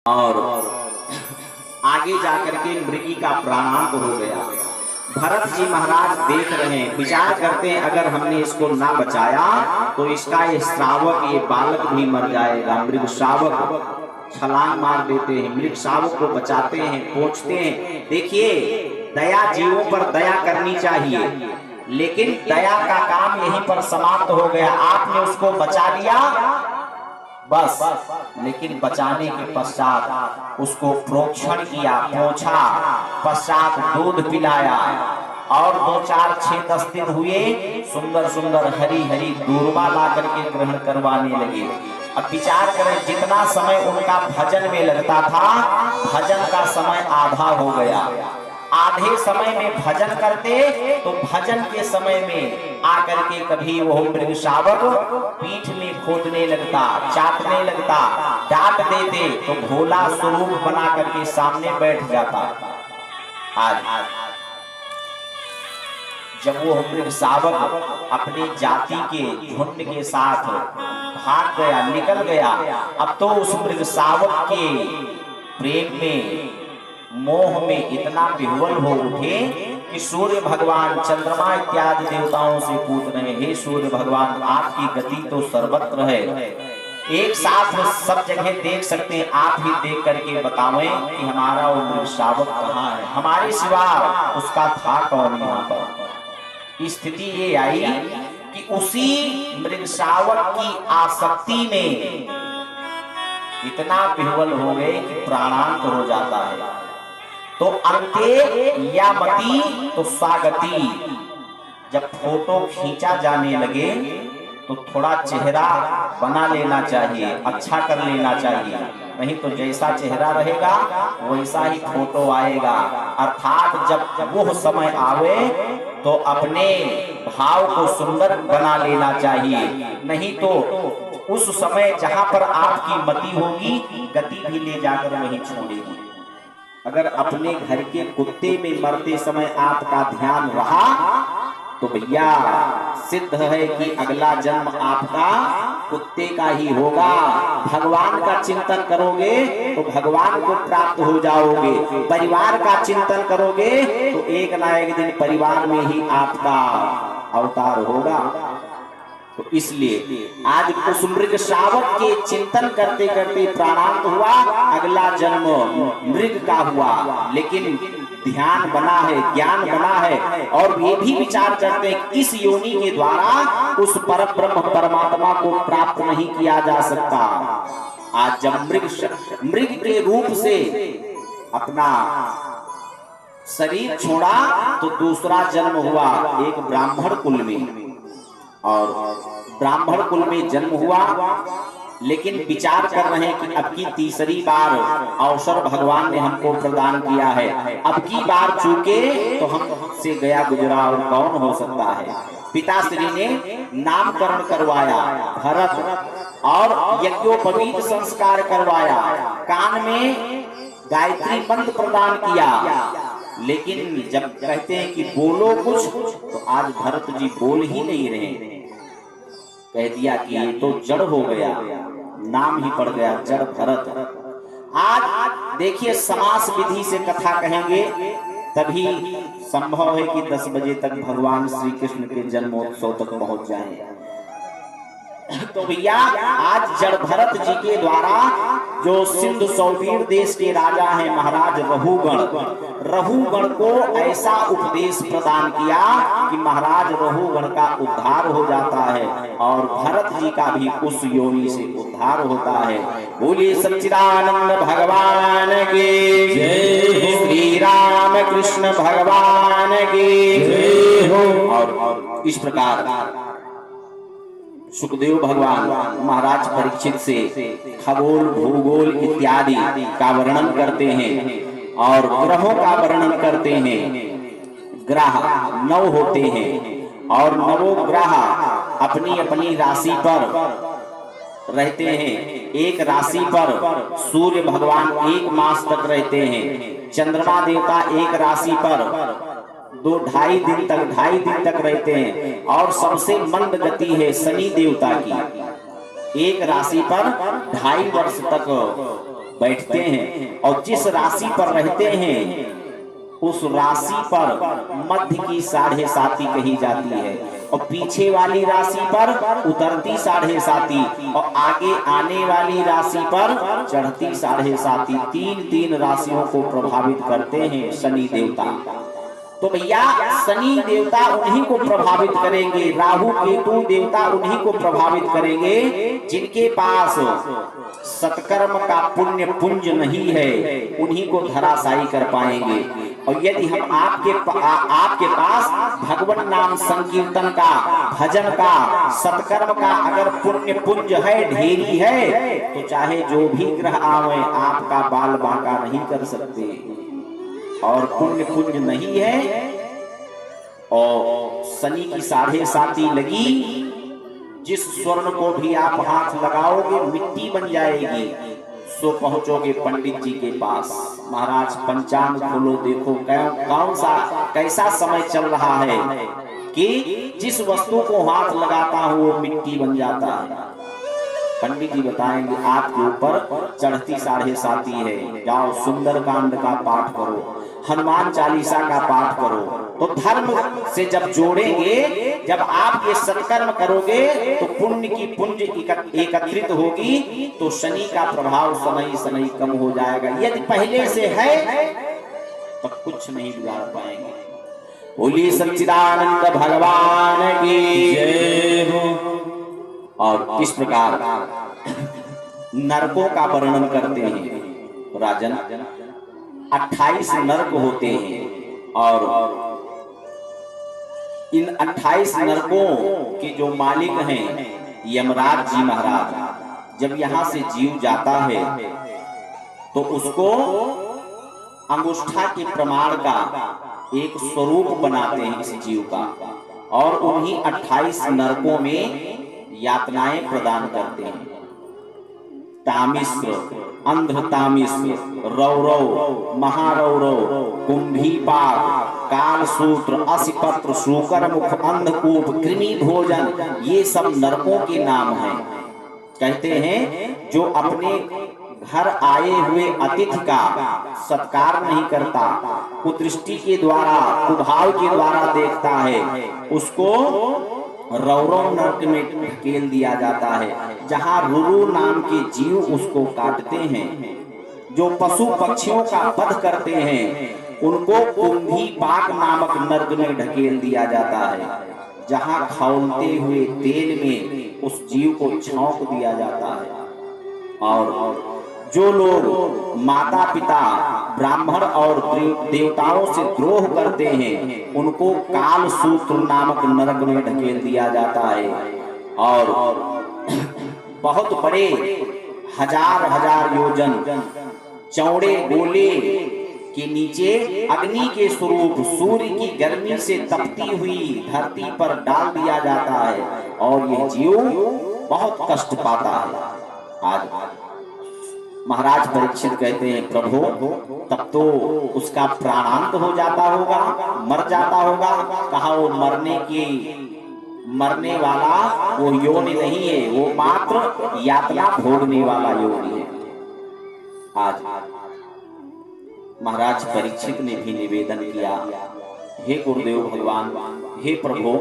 और आगे जाकर के मृगी का प्राणांत हो गया। भरत जी महाराज देख रहे हैं, विचार करते हैं अगर हमने इसको ना बचाया तो इसका ये श्रावक, ये बालक भी मर जाएगा। मृग श्रावक छलांग मार देते हैं, मृग श्रावक को बचाते हैं, पहुंचते हैं। देखिए, दया, जीवों पर दया करनी चाहिए, लेकिन दया का काम यहीं पर समाप्त हो गया। आपने उसको बचा लिया बस, लेकिन बचाने के पश्चात उसको प्रोक्षण किया, पोंछा, पश्चात दूध पिलाया और 2, 4, 6, 10 दिन हुए, सुंदर सुंदर हरी हरी दूर्वा ला करके ग्रहण करवाने लगे। अब विचार करें, जितना समय उनका भजन में लगता था, भजन का समय आधा हो गया। आधे समय में भजन करते तो भजन के समय में आकर के कभी वो मृग श्रावक पीठ में खोदने लगता, चाटने लगता, डांट देते तो भोला स्वरूप बना करके सामने बैठ जाता। आज जब वो मृग श्रावक अपनी जाति के झुंड के साथ भाग गया, निकल गया, अब तो उस मृग श्रावक के प्रेम में, मोह में इतना विह्वल हो उठे कि सूर्य भगवान, चंद्रमा इत्यादि देवताओं से पूछ रहे, हे सूर्य भगवान, आपकी गति तो सर्वत्र है, एक साथ सब जगह देख सकते हैं, आप ही देख करके बतावें कि हमारा वो मृग श्रावक कहाँ है, हमारे सिवा उसका था कौन यहाँ पर। स्थिति ये आई कि उसी मृग श्रावक की आसक्ति में इतना विह्वल हो गए कि प्राणांत हो जाता है। तो अंते या मति तो स्वागति, जब फोटो खींचा जाने लगे तो थोड़ा चेहरा बना लेना चाहिए, अच्छा कर लेना चाहिए, नहीं तो जैसा चेहरा रहेगा वैसा ही फोटो आएगा। अर्थात जब वो समय आवे तो अपने भाव को सुंदर बना लेना चाहिए, नहीं तो उस समय जहां पर आपकी मति होगी, गति भी ले जाकर वहीं छोड़ेगी। अगर अपने घर के कुत्ते में मरते समय आपका ध्यान रहा तो भैया सिद्ध है कि अगला जन्म आपका कुत्ते का ही होगा। भगवान का चिंतन करोगे तो भगवान को प्राप्त हो जाओगे, परिवार का चिंतन करोगे तो एक ना एक दिन परिवार में ही आपका अवतार होगा। तो इसलिए आज उस मृग श्रावक के चिंतन करते करते प्राणांत हुआ, अगला जन्म मृग का हुआ, लेकिन ध्यान बना है, ज्ञान बना है, और ये भी विचार करते हैं इस योनि के द्वारा उस परब्रह्म परमात्मा को प्राप्त नहीं किया जा सकता। आज जब मृग के रूप से अपना शरीर छोड़ा तो दूसरा जन्म हुआ एक ब्राह्मण कुल में, और ब्राह्मण कुल में जन्म हुआ, लेकिन विचार कर रहे हैं कि अब की तीसरी बार अवसर भगवान ने हमको प्रदान किया है, अब की बार चूके तो हमसे गया गुजरा और कौन हो सकता है। पिताश्री ने नामकरण करवाया भरत, और यज्ञोपवीत संस्कार करवाया, कान में गायत्री मंत्र प्रदान किया, लेकिन जब कहते हैं कि बोलो कुछ तो आज भरत जी बोल ही नहीं रहे। कह दिया कि ये तो जड़ हो गया, नाम ही पड़ गया जड़ भरत। आज देखिए समास विधि से कथा कहेंगे तभी संभव है कि 10 बजे तक भगवान श्री कृष्ण के जन्मोत्सव तक पहुंच जाए। तो भैया आज जड़ भरत जी के द्वारा जो सिंधु सौवीर देश के राजा हैं महाराज रहुगण को ऐसा उपदेश प्रदान किया कि महाराज रहुगण का उद्धार हो जाता है और भरत जी का भी उस योनि से उद्धार होता है। बोलिए सच्चिदानंद भगवान की जय, श्री राम कृष्ण भगवान की जय हो। और इस प्रकार सुखदेव भगवान महाराज परीक्षित से खगोल भूगोल इत्यादि का वर्णन करते हैं और ग्रहों का वर्णन करते हैं। ग्रह 9 होते हैं और 9 ग्रह अपनी अपनी राशि पर रहते हैं। एक राशि पर सूर्य भगवान 1 मास तक रहते हैं, चंद्रमा देवता एक राशि पर 2-2.5 दिन तक रहते हैं, और सबसे मंद गति है शनि देवता की, एक राशि पर 2.5 वर्ष तक बैठते हैं और जिस राशि पर रहते हैं उस राशि पर मध्य की 7.5 कही जाती है और पीछे वाली राशि पर उतरती 7.5 और आगे आने वाली राशि पर चढ़ती 7.5। तीन राशियों को प्रभावित करते हैं शनि देवता। तो भैया शनि देवता उन्हीं को प्रभावित करेंगे, राहु केतु देवता उन्हीं को प्रभावित करेंगे जिनके पास सत्कर्म का पुण्य पुंज नहीं है, उन्हीं को धराशायी कर पाएंगे। और यदि हम आपके पास भगवान नाम संकीर्तन का, भजन का, सत्कर्म का अगर पुण्य पुंज है, ढेरी है, तो चाहे जो भी ग्रह आवे आपका बाल बांका नहीं कर सकते। और पुण्य पुंज नहीं है और शनि की 7.5 लगी, जिस स्वर्ण को भी आप हाथ लगाओगे मिट्टी बन जाएगी। सो पहुंचोगे पंडित जी के पास, महाराज पंचांग खोलो, देखो कौन सा कैसा समय चल रहा है कि जिस वस्तु को हाथ लगाता हूं वो मिट्टी बन जाता है। पंडित जी बताएंगे आपके ऊपर चढ़ती 7.5 है, जाओ सुंदरकांड का पाठ करो, हनुमान चालीसा का पाठ करो। तो धर्म से जब जोड़ेंगे, जब आप ये सत्कर्म करोगे तो पुण्य की पुंज एकत्रित होगी, तो शनि का प्रभाव समय कम हो जाएगा। यदि पहले से है तो कुछ नहीं बिगाड़ पाएंगे। बोलिए सच्चिदानंद भगवान की जय हो। और इस प्रकार नरकों का वर्णन करते हैं राजन। 28 नरक होते हैं और इन 28 नरकों के जो मालिक हैं यमराज जी महाराज, जब यहाँ से जीव जाता है तो उसको अंगुष्ठा के प्रमाण का एक स्वरूप बनाते हैं इस जीव का, और उन्हीं 28 नरकों में यातनाएं प्रदान करते हैं। तामिश्र, अंध्रतामिश्र, रौरव, महारौरव, कुंभीपाक, कालसूत्र, असिपत्र, शूकरमुख, अंधकूप, कृमि भोजन, ये सब नरकों के नाम हैं। कहते हैं जो अपने घर आए हुए अतिथि का सत्कार नहीं करता, कुदृष्टि के द्वारा, कुभाव के द्वारा देखता है, उसको रौरव नरक में ढकेल दिया जाता है, जहां रुरु नाम के जीव उसको काटते हैं। जो पशु पक्षियों का वध करते हैं उनको कुंभीपाक नामक नरक में ढकेल दिया जाता है, जहां खौलते हुए तेल में उस जीव को छौंक दिया जाता है। और जो लोग माता पिता, ब्राह्मण और देवताओं से द्रोह करते हैं उनको काल सूत्र नामक नरक में ढकेल दिया जाता है। और बहुत बड़े हजार योजन चौड़े गोले के नीचे अग्नि के स्वरूप सूर्य की गर्मी से तपती हुई धरती पर डाल दिया जाता है और यह जीव बहुत कष्ट पाता है। आज महाराज परीक्षित कहते हैं प्रभु तब तो उसका प्राणांत हो जाता होगा, मर जाता होगा। कहा वो मरने वाला वो योनि नहीं है, वो मात्र यातना भोगने वाला योनि है। आज महाराज परीक्षित ने भी निवेदन किया, हे गुरुदेव भगवान, हे प्रभु,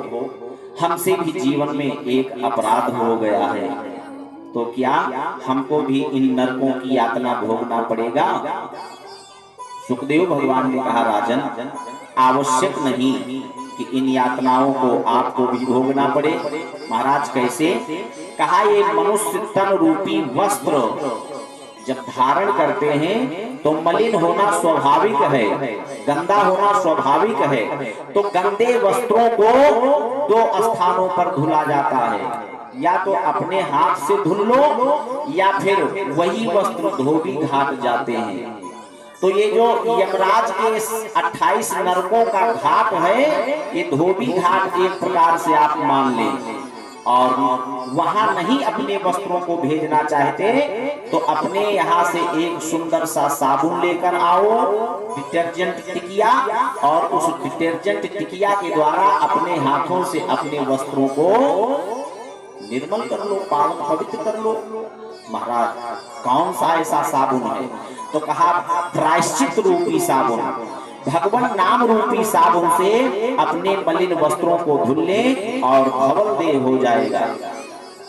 हमसे भी जीवन में एक अपराध हो गया है, तो क्या हमको भी इन नरकों की यातना भोगना पड़ेगा? सुखदेव भगवान ने कहा राजन, आवश्यक नहीं कि इन यातनाओं को आपको भी भोगना पड़े। महाराज कैसे? कहा ये मनुष्य तन रूपी वस्त्र जब धारण करते हैं तो मलिन होना स्वाभाविक है, गंदा होना स्वाभाविक है। तो गंदे वस्त्रों को 2 स्थानों पर धुला जाता है, या तो अपने हाथ से धुल लो या फिर वही वस्त्र धोबी घाट जाते हैं। तो ये जो यमराज के 28 नरकों का घाट है, ये धोबी घाट एक प्रकार से आप मान लें। और वहां नहीं अपने वस्त्रों को भेजना चाहते तो अपने यहाँ से एक सुंदर सा साबुन लेकर आओ, डिटर्जेंट टिकिया, और उस डिटर्जेंट टिकिया के द्वारा अपने हाथों से अपने वस्त्रों को निर्मल कर लो, पावन पवित्र कर लो। महाराज कौन सा ऐसा साबुन है? तो कहा प्रायश्चित रूपी साबुन, भगवान नाम रूपी साबुन से अपने मलिन वस्त्रों को धुल ले और धवल देह हो जाएगा।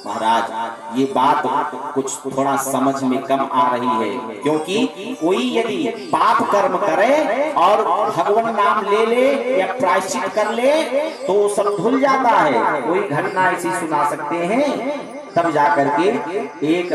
महाराज ये बात कुछ थोड़ा समझ में कम आ रही है, क्योंकि कोई यदि पाप कर्म करे और भगवान नाम ले ले या प्रायश्चित कर ले तो सब धुल जाता है। कोई घटना ऐसी सुना सकते हैं? तब जाकर के एक